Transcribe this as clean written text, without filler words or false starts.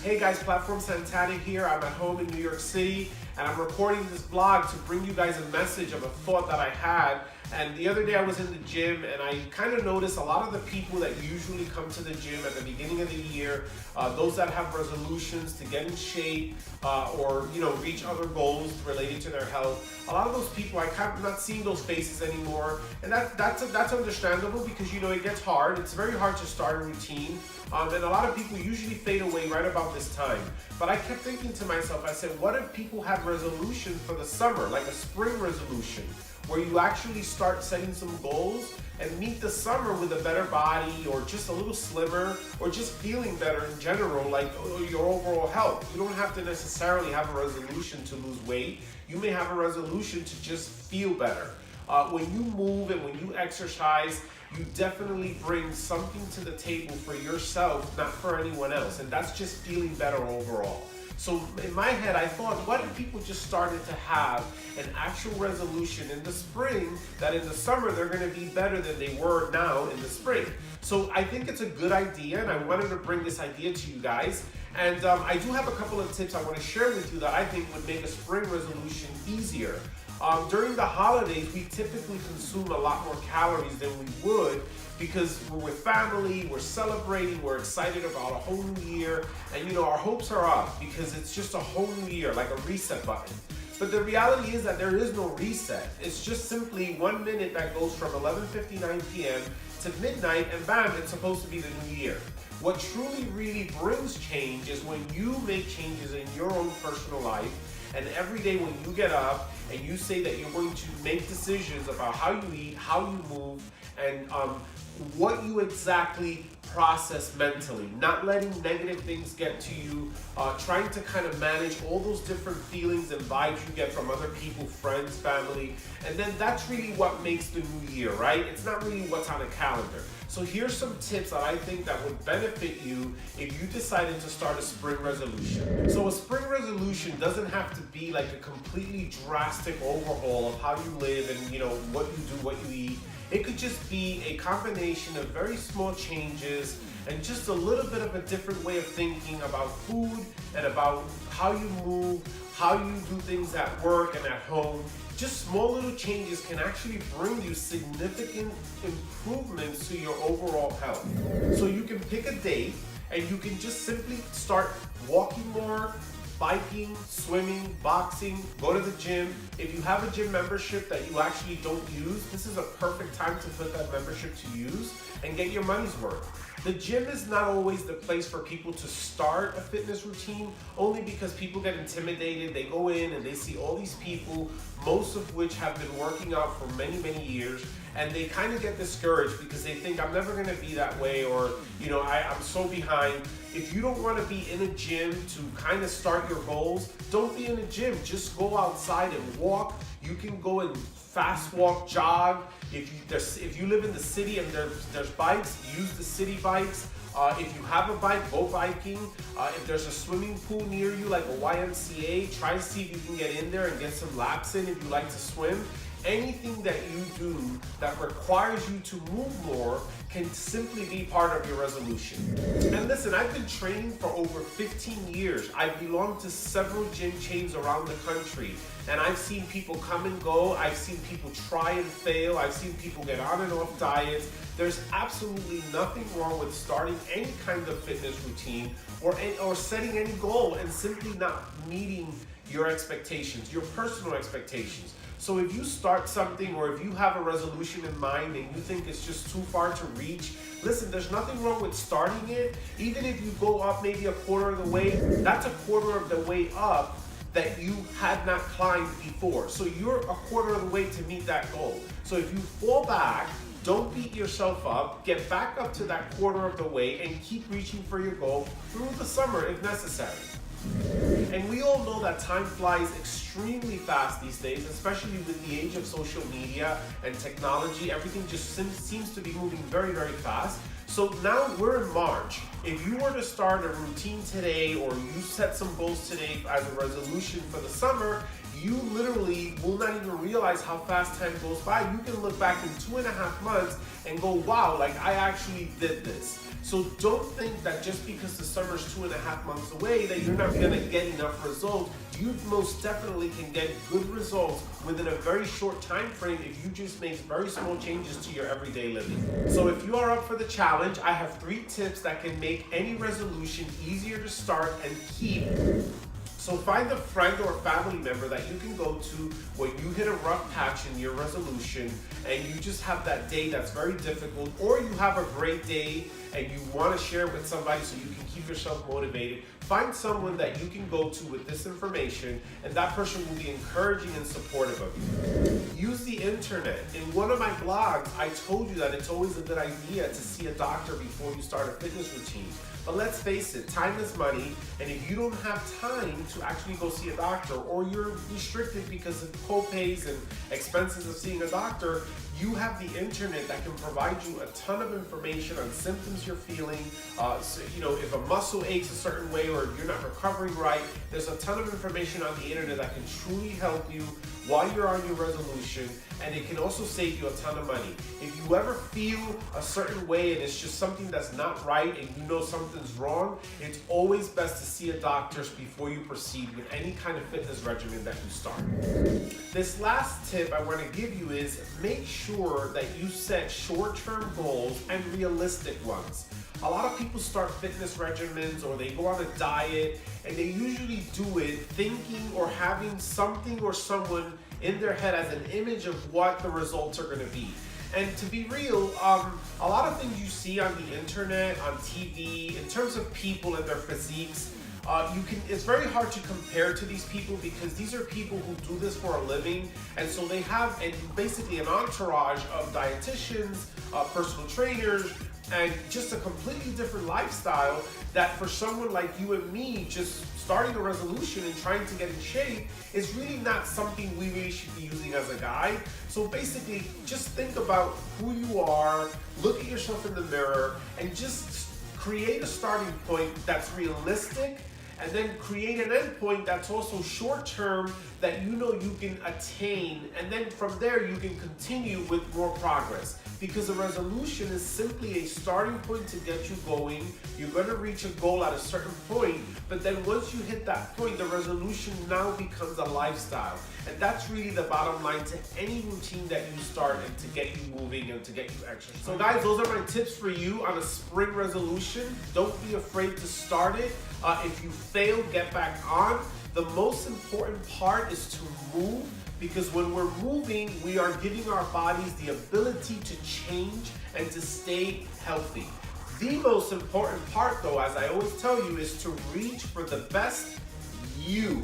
Hey guys, Platform Santana here. I'm at home in New York City and I'm recording this vlog to bring you guys a message of a thought that I had. And the other day I was in the gym and I kind of noticed a lot of the people that usually come to the gym at the beginning of the year, those that have resolutions to get in shape or reach other goals related to their health. A lot of those people, I'm not seeing those faces anymore, and that's understandable because it gets hard. It's very hard to start a routine, and a lot of people usually fade away right about this time. But I kept thinking to myself, I said, what if people had resolutions for the summer, like a spring resolution, where you actually start setting some goals and meet the summer with a better body or just a little slimmer or just feeling better in general, like your overall health. You don't have to necessarily have a resolution to lose weight. You may have a resolution to just feel better. When you move and when you exercise, you definitely bring something to the table for yourself, not for anyone else, and that's just feeling better overall. So in my head, I thought, what if people just started to have an actual resolution in the spring that in the summer they're going to be better than they were now in the spring? So I think it's a good idea, and I wanted to bring this idea to you guys. And I do have a couple of tips I want to share with you that I think would make a spring resolution easier. During the holidays, we typically consume a lot more calories than we would because we're with family, we're celebrating, we're excited about a whole new year, and our hopes are up because it's just a whole new year, like a reset button. But the reality is that there is no reset. It's just simply 1 minute that goes from 11:59 p.m. to midnight, and bam, it's supposed to be the new year. What truly really brings change is when you make changes in your own personal life, and every day when you get up and you say that you're going to make decisions about how you eat, how you move, and what you exactly process mentally, not letting negative things get to you, trying to kind of manage all those different feelings and vibes you get from other people, friends, family, and then that's really what makes the new year, right? It's not really what's on a calendar. So here's some tips that I think that would benefit you if you decided to start a spring resolution. So a spring resolution doesn't have to be like a completely drastic overhaul of how you live and what you do, what you eat. It could just be a combination of very small changes and just a little bit of a different way of thinking about food and about how you move, how you do things at work and at home. Just small little changes can actually bring you significant improvements to your overall health. So you can pick a date and you can just simply start walking more, biking, swimming, boxing, go to the gym. If you have a gym membership that you actually don't use, this is a perfect time to put that membership to use and get your money's worth. The gym is not always the place for people to start a fitness routine, only because people get intimidated. They go in and they see all these people, most of which have been working out for many, many years, and they kind of get discouraged because they think, I'm never going to be that way, or I'm so behind. If you don't want to be in a gym to kind of start your goals, don't be in a gym. Just go outside and walk. You can go and fast walk, jog. If you live in the city and there's bikes, use the city bikes. If you have a bike, go biking. If there's a swimming pool near you, like a YMCA, try to see if you can get in there and get some laps in if you like to swim. Anything that you do that requires you to move more can simply be part of your resolution. And listen, I've been training for over 15 years. I belong to several gym chains around the country, and I've seen people come and go. I've seen people try and fail. I've seen people get on and off diets. There's absolutely nothing wrong with starting any kind of fitness routine or setting any goal and simply not meeting your expectations, your personal expectations. So if you start something or if you have a resolution in mind and you think it's just too far to reach, listen, there's nothing wrong with starting it. Even if you go up maybe a quarter of the way, that's a quarter of the way up that you had not climbed before. So you're a quarter of the way to meet that goal. So if you fall back, don't beat yourself up, get back up to that quarter of the way and keep reaching for your goal through the summer if necessary. And we all know that time flies extremely fast these days, especially with the age of social media and technology. Everything just seems to be moving very, very fast. So now we're in March. If you were to start a routine today or you set some goals today as a resolution for the summer, you literally will not even realize how fast time goes by. You can look back in 2.5 months and go, wow, like I actually did this. So don't think that just because the summer's 2.5 months away that you're not gonna get enough results. You most definitely can get good results within a very short time frame if you just make very small changes to your everyday living. So if you are up for the challenge, I have 3 tips that can make any resolution easier to start and keep. So find a friend or family member that you can go to when you hit a rough patch in your resolution and you just have that day that's very difficult, or you have a great day and you want to share it with somebody so you can keep yourself motivated. Find someone that you can go to with this information, and that person will be encouraging and supportive of you. Use the internet. In one of my blogs, I told you that it's always a good idea to see a doctor before you start a fitness routine. But let's face it, time is money, and if you don't have time to actually go see a doctor, or you're restricted because of co-pays and expenses of seeing a doctor, you have the internet that can provide you a ton of information on symptoms you're feeling. So, if a muscle aches a certain way or you're not recovering right, there's a ton of information on the internet that can truly help you while you're on your resolution, and it can also save you a ton of money. If you ever feel a certain way and it's just something that's not right and you know something's wrong, it's always best to see a doctor before you proceed with any kind of fitness regimen that you start. This last tip I want to give you is make sure that you set short-term goals and realistic ones. A lot of people start fitness regimens or they go on a diet, and they usually do it thinking or having something or someone in their head as an image of what the results are going to be. And to be real, a lot of things you see on the internet, on TV, in terms of people and their physiques, it's very hard to compare to these people because these are people who do this for a living, and so they have basically an entourage of dietitians, personal trainers, and just a completely different lifestyle that for someone like you and me just starting a resolution and trying to get in shape is really not something we really should be using as a guide. So basically, just think about who you are, look at yourself in the mirror, and just create a starting point that's realistic, and then create an end point that's also short-term that you know you can attain, and then from there you can continue with more progress. Because a resolution is simply a starting point to get you going. You're going to reach a goal at a certain point, but then once you hit that point, the resolution now becomes a lifestyle. And that's really the bottom line to any routine that you start and to get you moving and to get you exercising. So guys, those are my tips for you on a spring resolution. Don't be afraid to start it. If you fail, get back on. The most important part is to move, because when we're moving, we are giving our bodies the ability to change and to stay healthy. The most important part, though, as I always tell you, is to reach for the best you.